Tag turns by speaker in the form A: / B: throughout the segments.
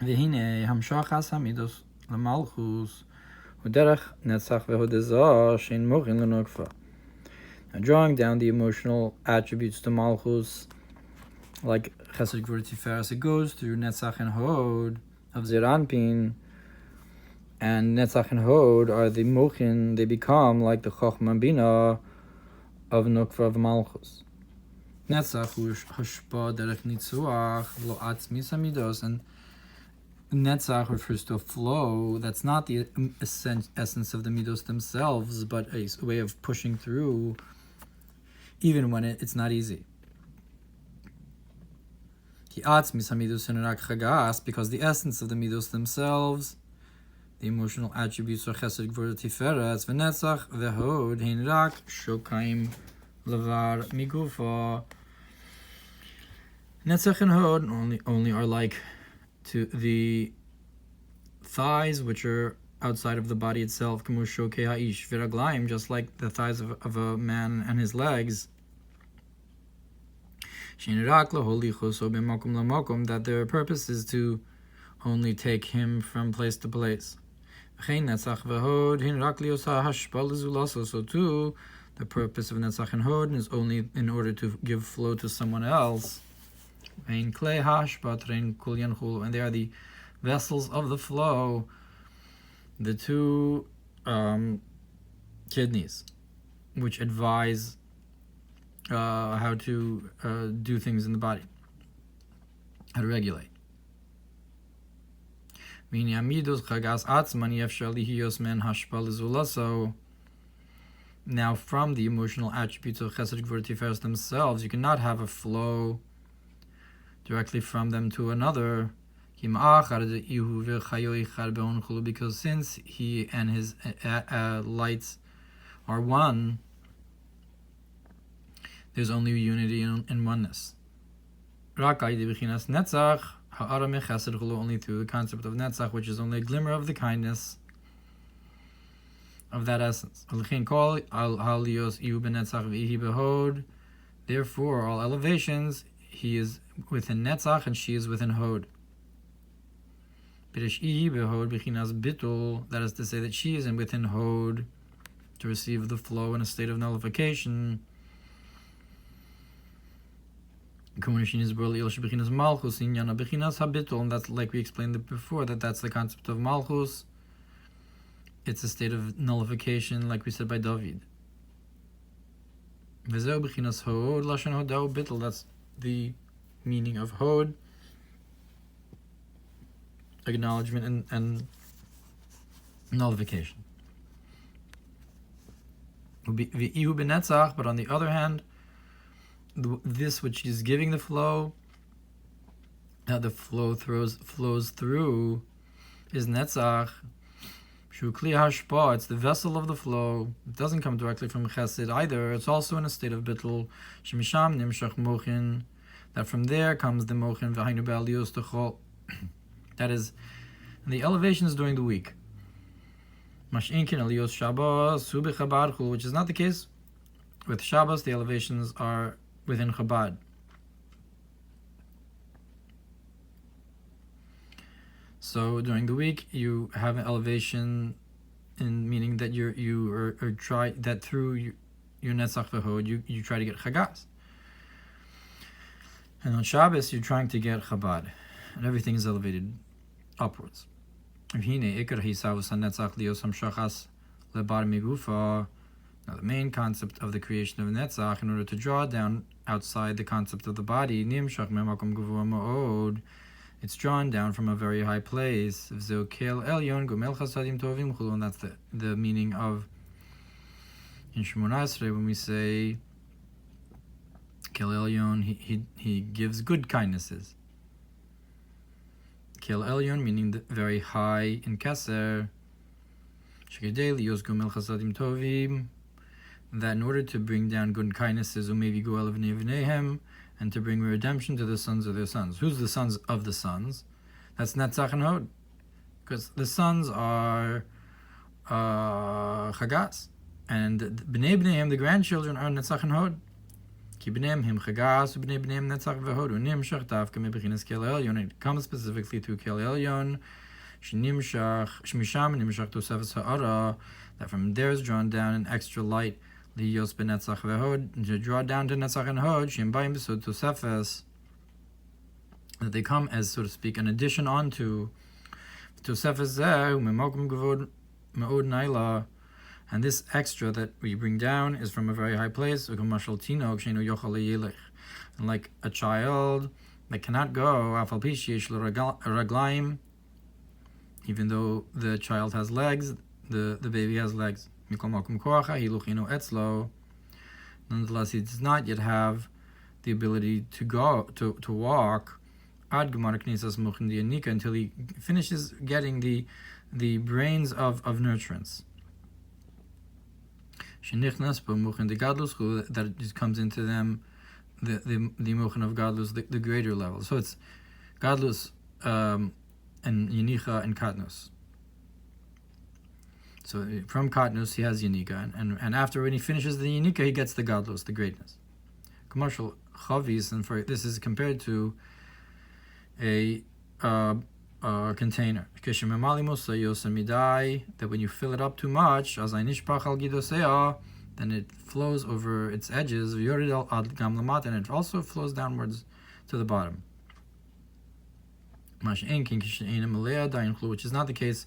A: והנה המשוחס המידוס למלכוס הוא דרך נצח והודזו שאין מוכין לנוקפה. Now, drawing down the emotional attributes to malchus, like chesed gvur tiferes, it goes through netzach and hod of zeranpin, and netzach and hod are the mochin, they become like the chochma bina of nukva of malchus. Netzach hu hashpa derech nitzuach lo atzmis hamidos, and netzach refers to a flow that's not the essence of the midos themselves, but a way of pushing through even when it's not easy. Because the essence of the midos themselves, the emotional attributes are chesed gvur tiferes v'netzach v'hod hein rak shokaim levar migufa. Netzach and hod only are like to the thighs which are outside of the body itself, just like the thighs of a man and his legs, that their purpose is to only take him from place to place. So too, the purpose of Netzach and Hod is only in order to give flow to someone else. And they are the vessels of the flow, the two kidneys, which advise how to do things in the body, how to regulate. Now, from the emotional attributes of Chesed Gvur Tiferes themselves, you cannot have a flow directly from them to another, because since he and his lights are one, there's only unity and oneness. Only through the concept of Netzach, which is only a glimmer of the kindness of that essence. Therefore, all elevations, he is within Netzach and she is within Hod. That is to say that she is within Hod to receive the flow in a state of nullification. And that's like we explained before, that's the concept of Malchus. It's a state of nullification, like we said by David. That's the meaning of Hod, acknowledgement and nullification. But on the other hand, this which is giving the flow, the flow flows through, is Netzach. It's the vessel of the flow. It doesn't come directly from Chesed either. It's also in a state of Bittul. That from there comes the Mochin. That is the elevations during the week. Which is not the case with Shabbos. The elevations are within Chabad. So during the week you have an elevation, in meaning that you are try that through your Netzach v'Hod you try to get Chagas. And on Shabbos you're trying to get Chabad, and everything is elevated upwards. Now the main concept of the creation of Netzach, in order to draw down outside the concept of the body, it's drawn down from a very high place. And that's the meaning of in Shemona Esrei when we say Kel Elyon, he gives good kindnesses. Kel Elyon meaning the very high in Keser. That in order to bring down good kindnesses, and to bring redemption to the sons of their sons. Who's the sons of the sons? That's Netzach and Hod. Because the sons are Chagas. And B'nei B'neihem, the grandchildren, are Netzach and Hod. It comes specifically to Kel Elyon, that from there is drawn down an extra light, b'ntzach v'hod, to draw down to Netzach and Hod, that they come as, so to speak, an addition onto Tosefes zeh, u'memokum gevod me'od naila. And this extra that we bring down is from a very high place, and like a child that cannot go, even though the child has legs, the baby has legs. Nonetheless, he does not yet have the ability to go, to walk, until he finishes getting the brains of nurturance. That just comes into them, the mochen of gadlus, the greater level. So it's gadlus and yenicha and katnus. So from katnus he has yenika, and after when he finishes the yenika, he gets the gadlus, the greatness. Commercial chavis, and for this is compared to a container. That when you fill it up too much, then it flows over its edges, and it also flows downwards to the bottom. Which is not the case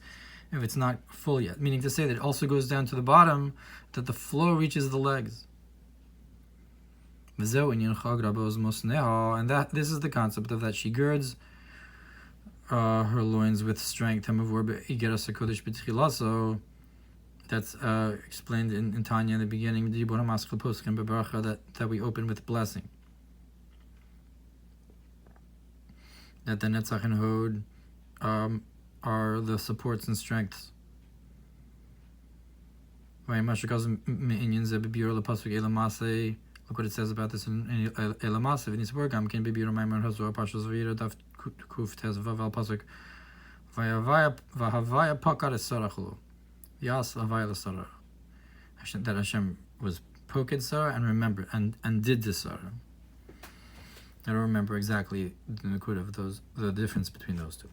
A: if it's not full yet. Meaning to say that it also goes down to the bottom, that the flow reaches the legs. And that this is the concept of that she girds her loins with strength. That's explained in Tanya in the beginning, that we open with blessing. That the Netzach and Hod are the supports and strengths. Look what it says about this in Elamase. In his work, can be Mámar Hazor Pashas Vira Daf Kuf Tes Vaval Pasuk Vahavaya Pakad Esarachulu Yas Havaya Lasara. That Hashem was poked Sarah and remembered and did this Sarah. I don't remember exactly the Nakud of the difference between those two,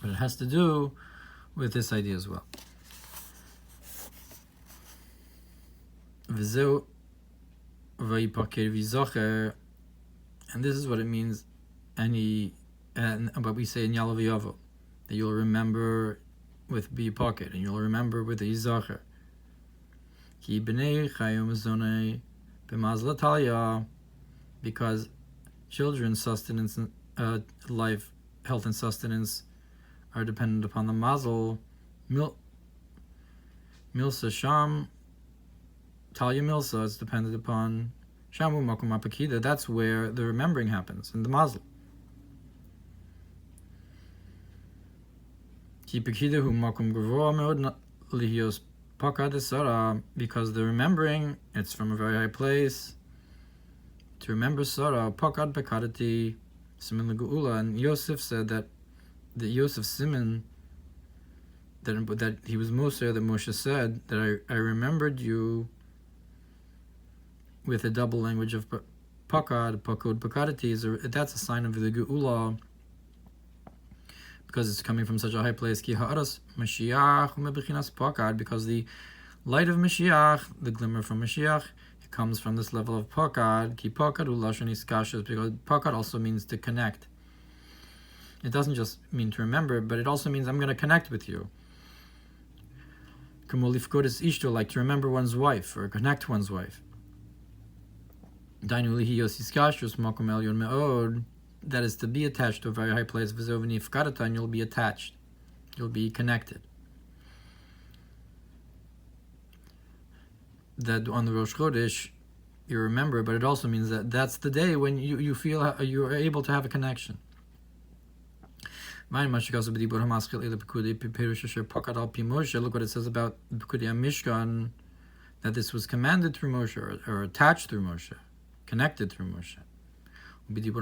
A: but it has to do with this idea as well. V'zeu v'yipaker v'yizacher, and this is what it means. But we say in Ya'la v'yavo, that you'll remember with b'yipaker, and you'll remember with the yizacher. Ki b'nei chayom zonei b'mazlat Alya, because children's sustenance, life, health, and sustenance are dependent upon the mazel. Milsa sham. Talia Milsa is dependent upon Shamu Makum Apakida. That's where the remembering happens, in the mazel. Because the remembering, it's from a very high place. To remember Sarah, Pakad Bekadati, Simin Lagu'ula, and Yosef said that the Yosef Simin, that he was Moser, that Moshe said, that I remembered you with a double language of Pakad, Pakadati, that's a sign of the Geula, because it's coming from such a high place. Ki ha'aras Mashiach u'mebechinas Pakad, because the light of Mashiach, the glimmer from Mashiach, it comes from this level of Pakad. Ki Pakad u'lashon iskashas, because Pakad also means to connect. It doesn't just mean to remember, but it also means I'm going to connect with you. Kumulifkod is ishto, like to remember one's wife or connect one's wife. That is to be attached to a very high place, and you'll be attached, you'll be connected. That on the Rosh Chodesh you remember, but it also means that that's the day when you feel you are able to have a connection. Look what it says about Pekudei Mishkan, that this was commanded through Moshe, or attached through Moshe, connected through Moshe. Look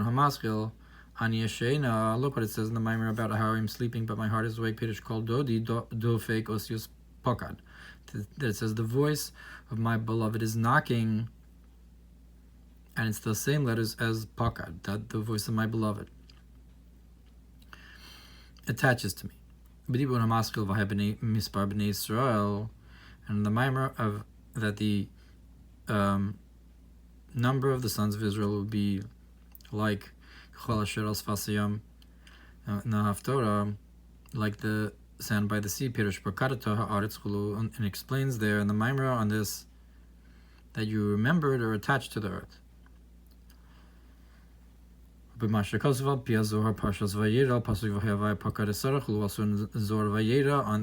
A: what it says in the Maamar about how I'm sleeping but my heart is awake. Pirish called Dodi Dofek Osius Pakad. That it says the voice of my beloved is knocking And it's the same letters as Pekad, that the voice of my beloved attaches to me. B'dibur hamaskil v'hay mispar b'nei Yisrael, and the Maamar of that the number of the sons of Israel will be like Chol asher al sfasayam nahaftorah, like the sand by the sea. Pirush b'kadata ha'aretz chulu, and explains there in the Maamar on this that you remembered or attached to the earth. Also on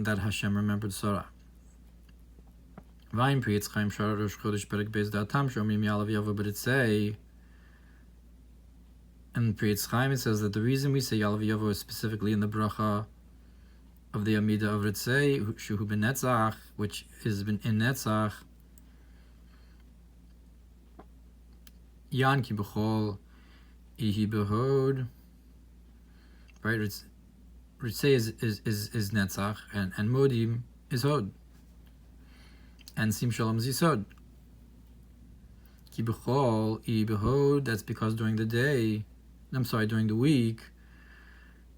A: that Hashem remembered Sarah. But it say in Priyat Chaim, it says that the reason we say Ya'la V'Yavo is specifically in the bracha of the Amida of Ritzei, Shuhu B'Ntzach, which is in Netzach, Yan Ki B'chol Ihi Behod, right? Ritzei is Netzach, and Modim is Hod, and Sim Shalom is Yisod. Ki B'chol Ihi Behod, that's because during the week,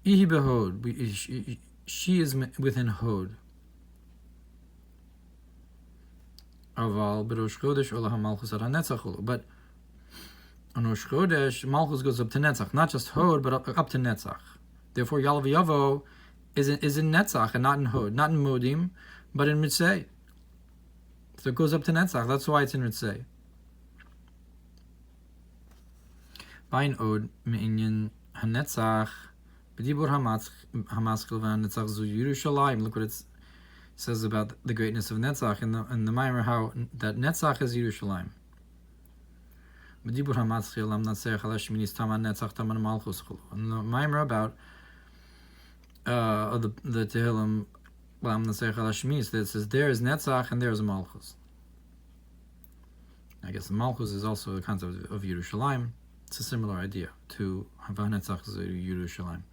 A: Ihi Behod, she is within Hod. Aval B'Rosh Chodesh Olah HaMalchus Ad HaNetzach, but on Rosh Chodesh, Malchus goes up to Netzach, not just Hod, but up to Netzach. Therefore, Ya'la V'Yavo is in Netzach and not in Hod, not in Modim, but in Ritzei. So it goes up to Netzach. That's why it's in Ritzei. Bain Od Me'inyan HaNetzach B'dibur HaMaskil VaNetzach Zu Yerushalayim. Look what it says about the greatness of Netzach in the Maamar, how that Netzach is Yerushalayim. And the Maamar about the Tehillim Lam Naseich Al Hashminis, that says there is Netzach and there is Malchus. I guess the Malchus is also the concept of Yerushalayim. It's a similar idea to Hava Netzach Yerushalayim.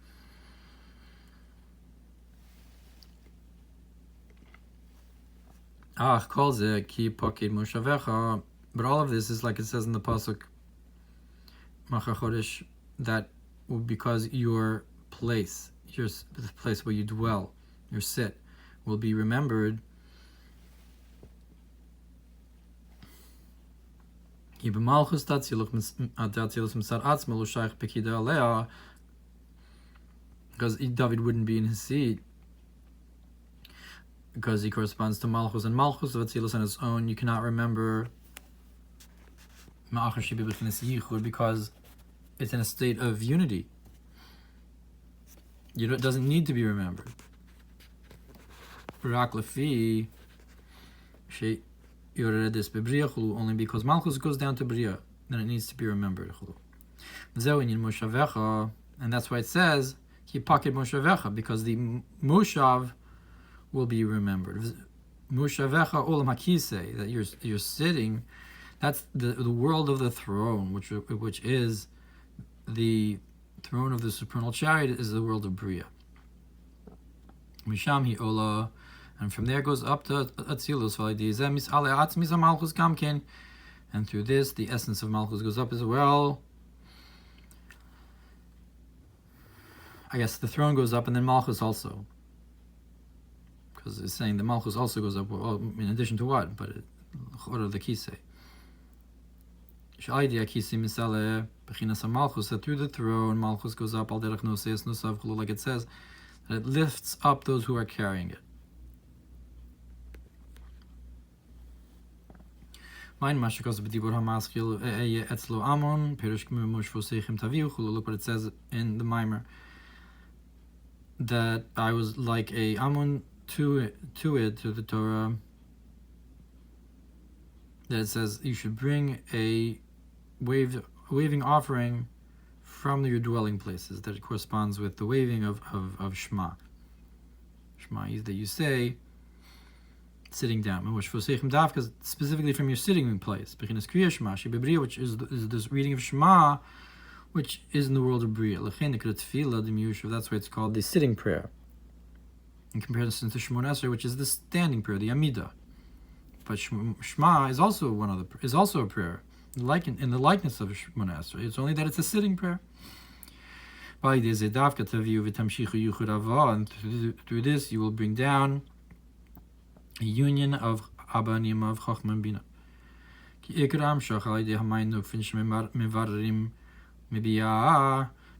A: Ach kol ze ki poked moshavecha. But all of this is like it says in the pasuk Macha Chodesh, that because your place, the place where you dwell, your sit, will be remembered. Because David wouldn't be in his seat, because he corresponds to Malchus, and Malchus of Atzilus on its own you cannot remember because it's in a state of unity. It doesn't need to be remembered. Only because Malchus goes down to Bria, then it needs to be remembered. And that's why it says because the Moshav will be remembered. Moshavecha olam hakisei, that you're sitting. That's the world of the throne, which is the throne of the supernal chariot, is the world of Bria. Misham hi ola, and from there it goes up to Atzilus. And through this, the essence of Malchus goes up as well. I guess the throne goes up, and then Malchus also, because it's saying the Malchus also goes up. Well, in addition to what? But what are the kisei? That through the throne, Malchus goes up, like it says, that it lifts up those who are carrying it. Look what it says in the Maamar, that I was like a Amun to the Torah, that it says you should bring a waving offering from your dwelling places, that it corresponds with the waving of Shema. Shema is that you say sitting down, because specifically from your sitting place, which is this reading of Shema, which is in the world of Bria. That's why it's called the sitting prayer, in comparison to Shemon Esrei, which is the standing prayer, the Amida. But Shema is also a prayer. in the likeness of Shemona Esrei. It's only that it's a sitting prayer. And through this you will bring down a union of Abba and Ima, of Chachma and Bina.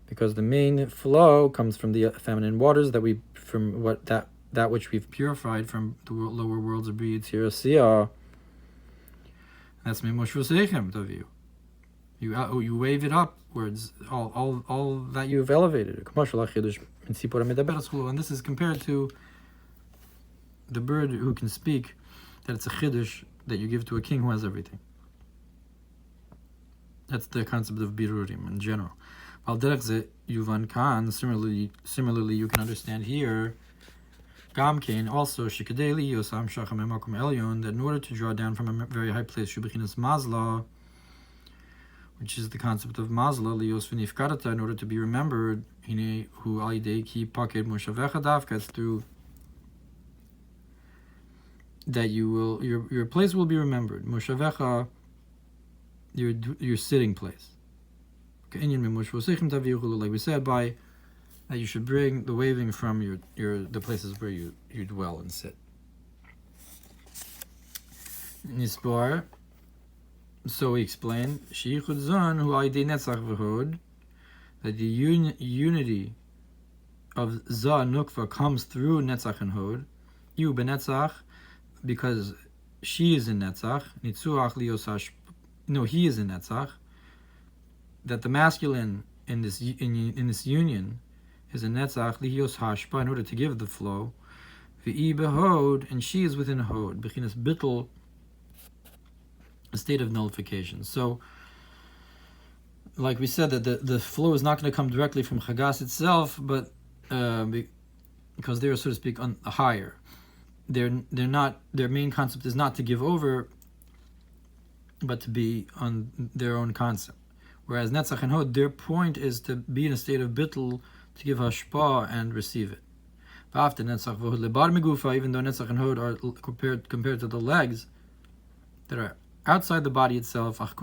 A: Because the main flow comes from the feminine waters that which we've purified from the lower worlds of Bria, Tzira, Siyah. That's Mamonsboteichim of you. You wave it upwards, all that you've elevated. And this is compared to the bird who can speak, that it's a chiddush that you give to a king who has everything. That's the concept of birurim in general. Similarly, you can understand here, Gamkein also shikadeli yosam shacham emakom elyon, that in order to draw down from a very high place, shubechinas mazla, which is the concept of mazla, lios v'nifkadata, in order to be remembered, hine hu alidei ki paked moshavecha davka, it's through that your place will be remembered. Moshavecha, your sitting place. Like we said, by that you should bring the waving from the places where you dwell and sit. Nisbar. So we explain that the unity of Za Nukva comes through Netzach and Hod. You B'Netzach, because she is in Netzach. Nitzuach Liosash. No, he is in Netzach. That the masculine in this union is in Netzach Lihios Hashpa, in order to give the flow. V'i Behod, and she is within Hod. Bechinas Bittel, a state of nullification. So, like we said, that the flow is not going to come directly from Chagas itself, but because they're, so to speak, on higher. They're not. Their main concept is not to give over, but to be on their own concept. Whereas Netzach and Hod, their point is to be in a state of bittul, to give hashpa and receive it. After Netzach v'Hod lebar megufa, even though Netzach and Hod are compared to the legs that are outside the body itself, but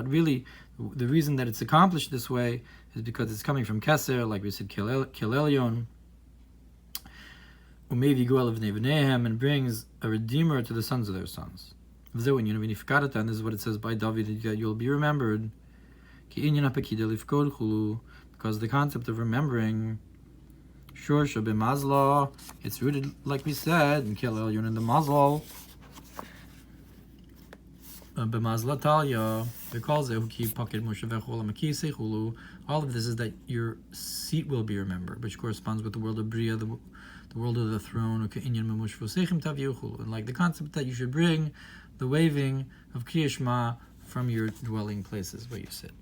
A: really the reason that it's accomplished this way is because it's coming from Keser, like we said, Kel Elyon, and brings a redeemer to the sons of their sons. And this is what it says by David, that you'll be remembered, because the concept of remembering, it's rooted, like we said, in Kel Elyon, in the Mazal, all of this is that your seat will be remembered, which corresponds with the world of Bria, the world of the throne, and like the concept that you should bring the waving of Kriyashma from your dwelling places where you sit.